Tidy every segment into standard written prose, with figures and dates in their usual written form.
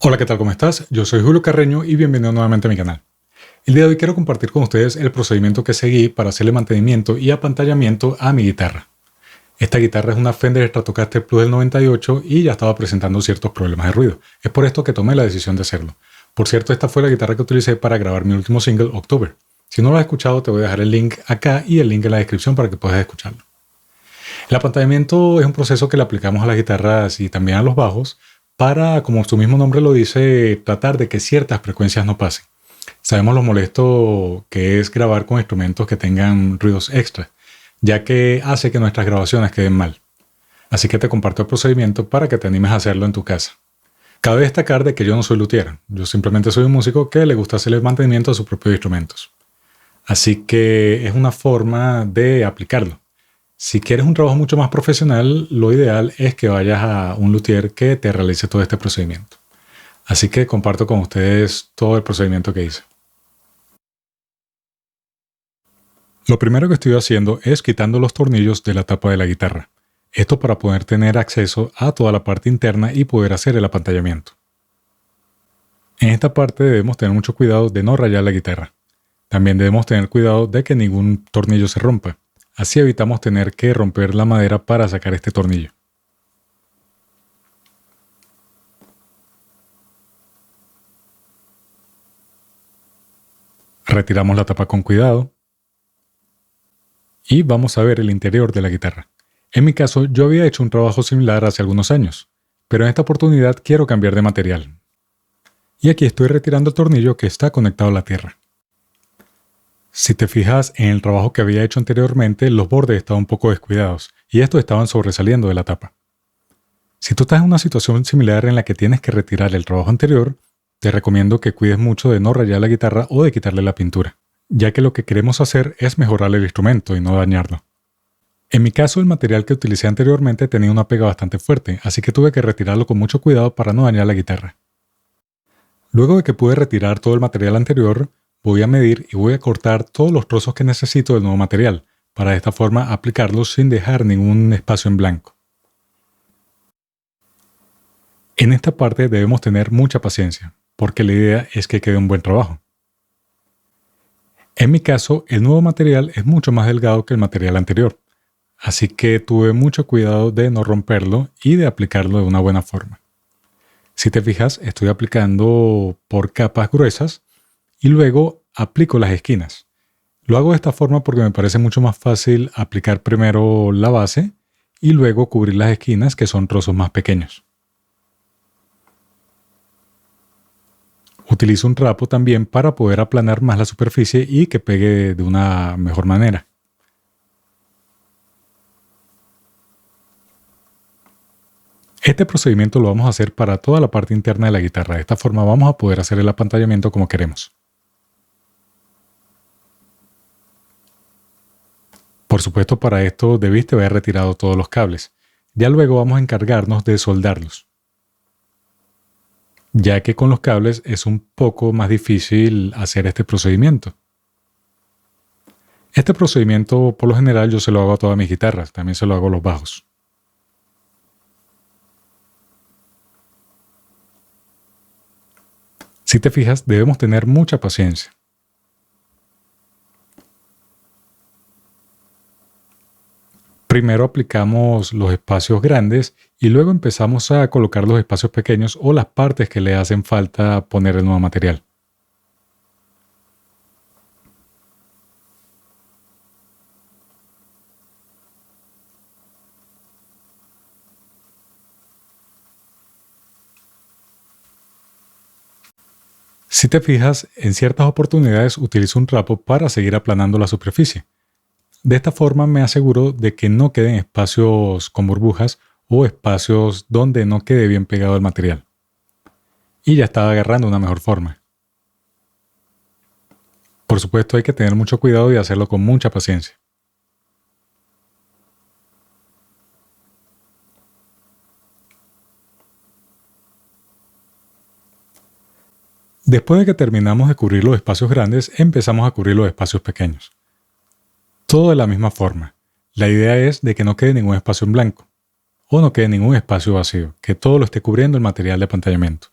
Hola, ¿qué tal? ¿Cómo estás? Yo soy Julio Carreño y bienvenido nuevamente a mi canal. El día de hoy quiero compartir con ustedes el procedimiento que seguí para hacerle mantenimiento y apantallamiento a mi guitarra. Esta guitarra es una Fender Stratocaster Plus del 98 y ya estaba presentando ciertos problemas de ruido. Es por esto que tomé la decisión de hacerlo. Por cierto, esta fue la guitarra que utilicé para grabar mi último single, October. Si no lo has escuchado, te voy a dejar el link acá y el link en la descripción para que puedas escucharlo. El apantallamiento es un proceso que le aplicamos a las guitarras y también a los bajos para, como su mismo nombre lo dice, tratar de que ciertas frecuencias no pasen. Sabemos lo molesto que es grabar con instrumentos que tengan ruidos extra, ya que hace que nuestras grabaciones queden mal. Así que te comparto el procedimiento para que te animes a hacerlo en tu casa. Cabe destacar de que yo no soy luthier, yo simplemente soy un músico que le gusta hacer el mantenimiento a sus propios instrumentos. Así que es una forma de aplicarlo. Si quieres un trabajo mucho más profesional, lo ideal es que vayas a un luthier que te realice todo este procedimiento. Así que comparto con ustedes todo el procedimiento que hice. Lo primero que estoy haciendo es quitando los tornillos de la tapa de la guitarra. Esto para poder tener acceso a toda la parte interna y poder hacer el apantallamiento. En esta parte debemos tener mucho cuidado de no rayar la guitarra. También debemos tener cuidado de que ningún tornillo se rompa. Así evitamos tener que romper la madera para sacar este tornillo. Retiramos la tapa con cuidado. Y vamos a ver el interior de la guitarra. En mi caso, yo había hecho un trabajo similar hace algunos años, pero en esta oportunidad quiero cambiar de material. Y aquí estoy retirando el tornillo que está conectado a la tierra. Si te fijas en el trabajo que había hecho anteriormente, los bordes estaban un poco descuidados y estos estaban sobresaliendo de la tapa. Si tú estás en una situación similar en la que tienes que retirar el trabajo anterior, te recomiendo que cuides mucho de no rayar la guitarra o de quitarle la pintura, ya que lo que queremos hacer es mejorar el instrumento y no dañarlo. En mi caso, el material que utilicé anteriormente tenía una pega bastante fuerte, así que tuve que retirarlo con mucho cuidado para no dañar la guitarra. Luego de que pude retirar todo el material anterior, voy a medir y voy a cortar todos los trozos que necesito del nuevo material, para de esta forma aplicarlos sin dejar ningún espacio en blanco. En esta parte debemos tener mucha paciencia, porque la idea es que quede un buen trabajo. En mi caso, el nuevo material es mucho más delgado que el material anterior, así que tuve mucho cuidado de no romperlo y de aplicarlo de una buena forma. Si te fijas, estoy aplicando por capas gruesas y luego aplico las esquinas. Lo hago de esta forma porque me parece mucho más fácil aplicar primero la base y luego cubrir las esquinas, que son trozos más pequeños. Utilizo un trapo también para poder aplanar más la superficie y que pegue de una mejor manera. Este procedimiento lo vamos a hacer para toda la parte interna de la guitarra. De esta forma vamos a poder hacer el apantallamiento como queremos. Por supuesto, para esto debiste haber retirado todos los cables. Ya luego vamos a encargarnos de soldarlos, ya que con los cables es un poco más difícil hacer este procedimiento. Este procedimiento, por lo general, yo se lo hago a todas mis guitarras, también se lo hago a los bajos. Si te fijas, debemos tener mucha paciencia. Primero aplicamos los espacios grandes y luego empezamos a colocar los espacios pequeños o las partes que le hacen falta poner el nuevo material. Si te fijas, en ciertas oportunidades utilizo un trapo para seguir aplanando la superficie. De esta forma me aseguro de que no queden espacios con burbujas o espacios donde no quede bien pegado el material. Y ya está agarrando una mejor forma. Por supuesto, hay que tener mucho cuidado y hacerlo con mucha paciencia. Después de que terminamos de cubrir los espacios grandes, empezamos a cubrir los espacios pequeños. Todo de la misma forma. La idea es de que no quede ningún espacio en blanco, o no quede ningún espacio vacío, que todo lo esté cubriendo el material de apantallamiento.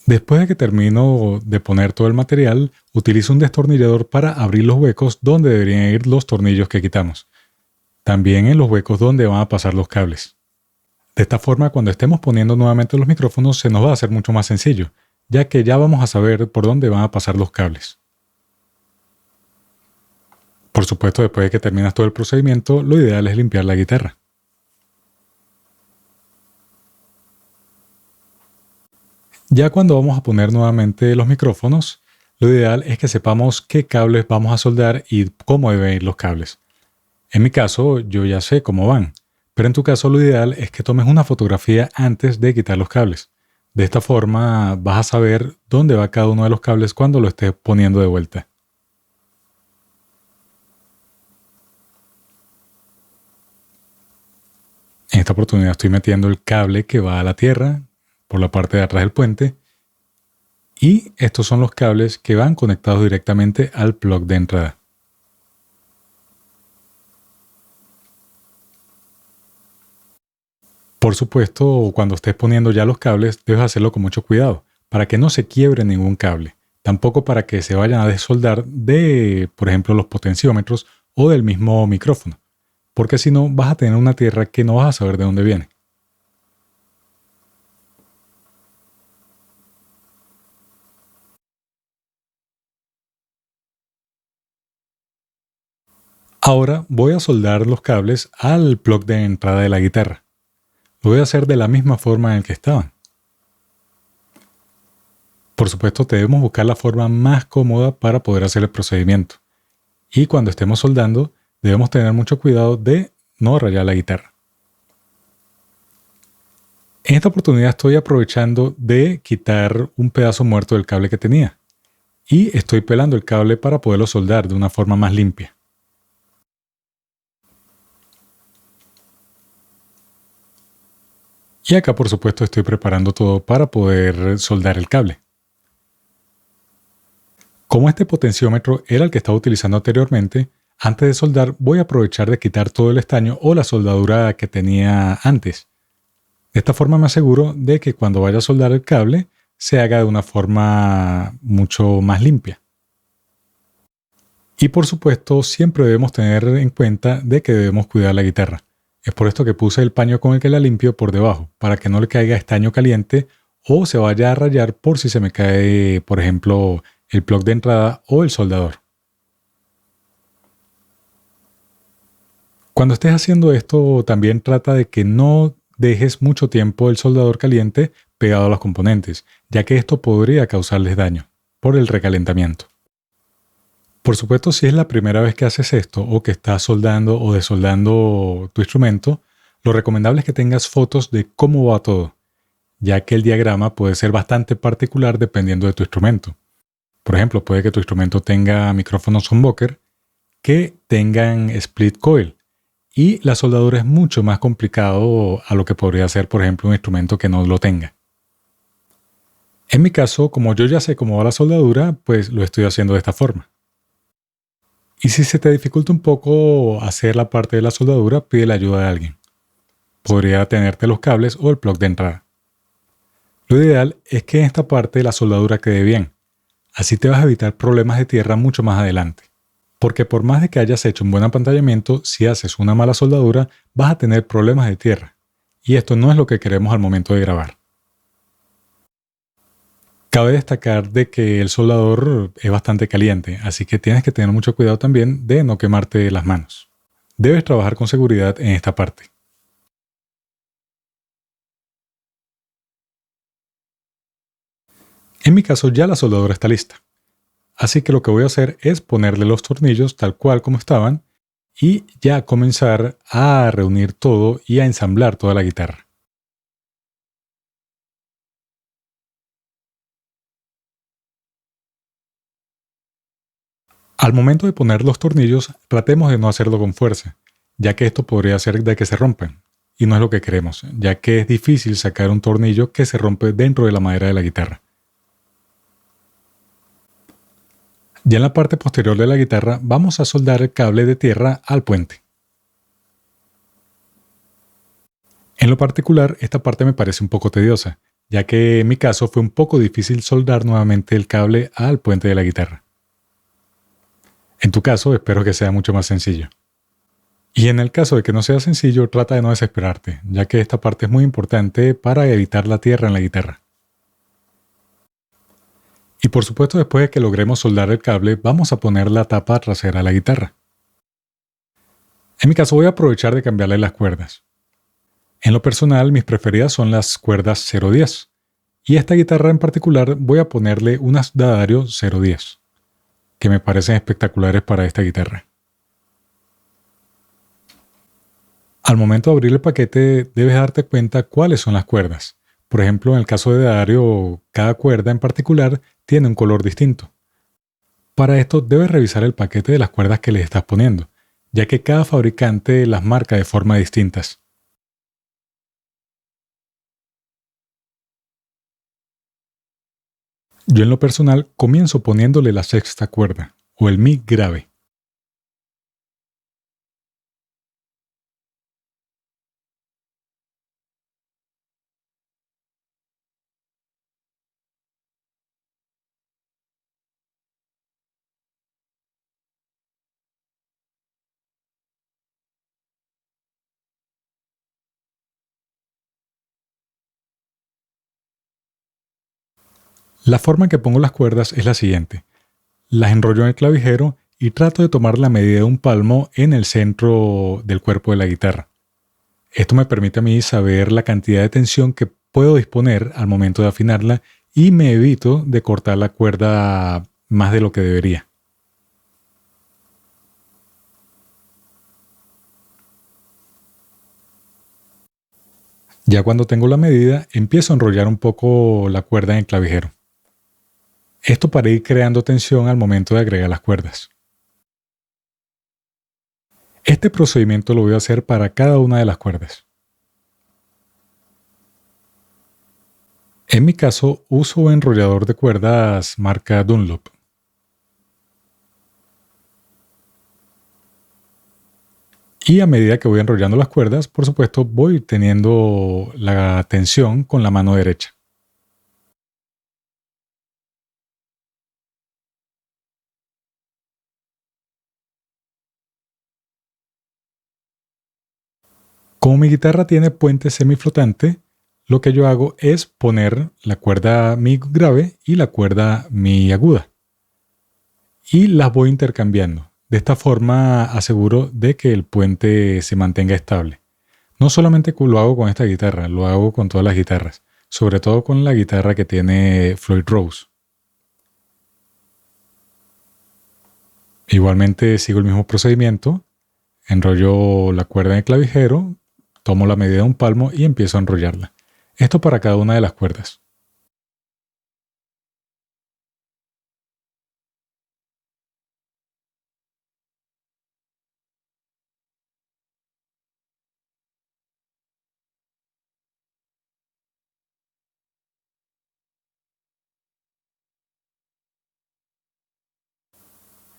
Después de que termino de poner todo el material, utilizo un destornillador para abrir los huecos donde deberían ir los tornillos que quitamos. También en los huecos donde van a pasar los cables. De esta forma, cuando estemos poniendo nuevamente los micrófonos, se nos va a hacer mucho más sencillo, ya que ya vamos a saber por dónde van a pasar los cables. Por supuesto, después de que terminas todo el procedimiento, lo ideal es limpiar la guitarra. Ya cuando vamos a poner nuevamente los micrófonos, lo ideal es que sepamos qué cables vamos a soldar y cómo deben ir los cables. En mi caso, yo ya sé cómo van, pero en tu caso lo ideal es que tomes una fotografía antes de quitar los cables. De esta forma vas a saber dónde va cada uno de los cables cuando lo estés poniendo de vuelta. En esta oportunidad estoy metiendo el cable que va a la tierra por la parte de atrás del puente y estos son los cables que van conectados directamente al plug de entrada. Por supuesto, cuando estés poniendo ya los cables, debes hacerlo con mucho cuidado, para que no se quiebre ningún cable, tampoco para que se vayan a desoldar de, por ejemplo, los potenciómetros o del mismo micrófono, porque si no vas a tener una tierra que no vas a saber de dónde viene. Ahora voy a soldar los cables al plug de entrada de la guitarra. Lo voy a hacer de la misma forma en el que estaban. Por supuesto, debemos buscar la forma más cómoda para poder hacer el procedimiento. Y cuando estemos soldando, debemos tener mucho cuidado de no rayar la guitarra. En esta oportunidad estoy aprovechando de quitar un pedazo muerto del cable que tenía. Y estoy pelando el cable para poderlo soldar de una forma más limpia. Y acá por supuesto estoy preparando todo para poder soldar el cable. Como este potenciómetro era el que estaba utilizando anteriormente, antes de soldar voy a aprovechar de quitar todo el estaño o la soldadura que tenía antes. De esta forma me aseguro de que cuando vaya a soldar el cable se haga de una forma mucho más limpia. Y por supuesto siempre debemos tener en cuenta de que debemos cuidar la guitarra. Es por esto que puse el paño con el que la limpio por debajo, para que no le caiga estaño caliente o se vaya a rayar por si se me cae, por ejemplo, el plug de entrada o el soldador. Cuando estés haciendo esto, también trata de que no dejes mucho tiempo el soldador caliente pegado a los componentes, ya que esto podría causarles daño por el recalentamiento. Por supuesto, si es la primera vez que haces esto o que estás soldando o desoldando tu instrumento, lo recomendable es que tengas fotos de cómo va todo, ya que el diagrama puede ser bastante particular dependiendo de tu instrumento. Por ejemplo, puede que tu instrumento tenga micrófonos humbucker que tengan split coil y la soldadura es mucho más complicado a lo que podría ser, por ejemplo, un instrumento que no lo tenga. En mi caso, como yo ya sé cómo va la soldadura, pues lo estoy haciendo de esta forma. Y si se te dificulta un poco hacer la parte de la soldadura, pide la ayuda de alguien. Podría tenerte los cables o el plug de entrada. Lo ideal es que en esta parte la soldadura quede bien. Así te vas a evitar problemas de tierra mucho más adelante. Porque por más de que hayas hecho un buen apantallamiento, si haces una mala soldadura, vas a tener problemas de tierra. Y esto no es lo que queremos al momento de grabar. Cabe destacar de que el soldador es bastante caliente, así que tienes que tener mucho cuidado también de no quemarte las manos. Debes trabajar con seguridad en esta parte. En mi caso ya la soldadura está lista. Así que lo que voy a hacer es ponerle los tornillos tal cual como estaban y ya comenzar a reunir todo y a ensamblar toda la guitarra. Al momento de poner los tornillos, tratemos de no hacerlo con fuerza, ya que esto podría hacer de que se rompan, y no es lo que queremos, ya que es difícil sacar un tornillo que se rompe dentro de la madera de la guitarra. Ya en la parte posterior de la guitarra vamos a soldar el cable de tierra al puente. En lo particular, esta parte me parece un poco tediosa, ya que en mi caso fue un poco difícil soldar nuevamente el cable al puente de la guitarra. En tu caso, espero que sea mucho más sencillo. Y en el caso de que no sea sencillo, trata de no desesperarte, ya que esta parte es muy importante para evitar la tierra en la guitarra. Y por supuesto, después de que logremos soldar el cable, vamos a poner la tapa trasera a la guitarra. En mi caso voy a aprovechar de cambiarle las cuerdas. En lo personal, mis preferidas son las cuerdas 010. Y a esta guitarra en particular voy a ponerle unas D'Addario 010, que me parecen espectaculares para esta guitarra. Al momento de abrir el paquete, debes darte cuenta cuáles son las cuerdas. Por ejemplo, en el caso de D'Addario, cada cuerda en particular tiene un color distinto. Para esto, debes revisar el paquete de las cuerdas que le estás poniendo, ya que cada fabricante las marca de forma distintas. Yo en lo personal comienzo poniéndole la sexta cuerda, o el Mi grave. La forma en que pongo las cuerdas es la siguiente. Las enrollo en el clavijero y trato de tomar la medida de un palmo en el centro del cuerpo de la guitarra. Esto me permite a mí saber la cantidad de tensión que puedo disponer al momento de afinarla y me evito de cortar la cuerda más de lo que debería. Ya cuando tengo la medida, empiezo a enrollar un poco la cuerda en el clavijero. Esto para ir creando tensión al momento de agregar las cuerdas. Este procedimiento lo voy a hacer para cada una de las cuerdas. En mi caso, uso un enrollador de cuerdas marca Dunlop. Y a medida que voy enrollando las cuerdas, por supuesto, voy teniendo la tensión con la mano derecha. Como mi guitarra tiene puente semiflotante, lo que yo hago es poner la cuerda Mi grave y la cuerda Mi aguda. Y las voy intercambiando. De esta forma aseguro de que el puente se mantenga estable. No solamente lo hago con esta guitarra, lo hago con todas las guitarras. Sobre todo con la guitarra que tiene Floyd Rose. Igualmente sigo el mismo procedimiento. Enrollo la cuerda en el clavijero, tomo la medida de un palmo y empiezo a enrollarla. Esto para cada una de las cuerdas.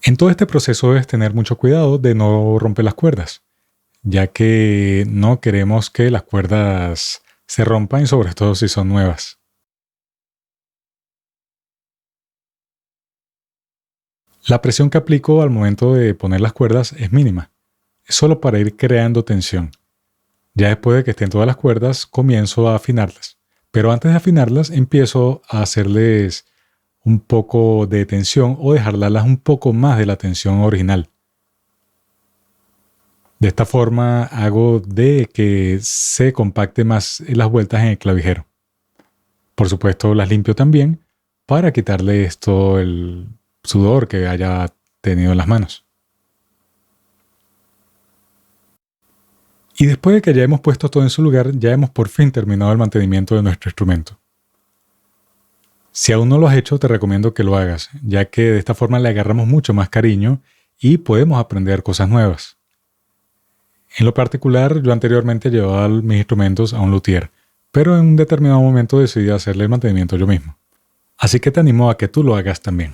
En todo este proceso debes tener mucho cuidado de no romper las cuerdas, ya que no queremos que las cuerdas se rompan y sobre todo si son nuevas. La presión que aplico al momento de poner las cuerdas es mínima, es solo para ir creando tensión. Ya después de que estén todas las cuerdas, comienzo a afinarlas. Pero antes de afinarlas, empiezo a hacerles un poco de tensión o dejarlas un poco más de la tensión original. De esta forma hago de que se compacte más las vueltas en el clavijero. Por supuesto las limpio también para quitarle todo el sudor que haya tenido en las manos. Y después de que ya hemos puesto todo en su lugar, ya hemos por fin terminado el mantenimiento de nuestro instrumento. Si aún no lo has hecho, te recomiendo que lo hagas, ya que de esta forma le agarramos mucho más cariño y podemos aprender cosas nuevas. En lo particular, yo anteriormente llevaba mis instrumentos a un luthier, pero en un determinado momento decidí hacerle el mantenimiento yo mismo. Así que te animo a que tú lo hagas también.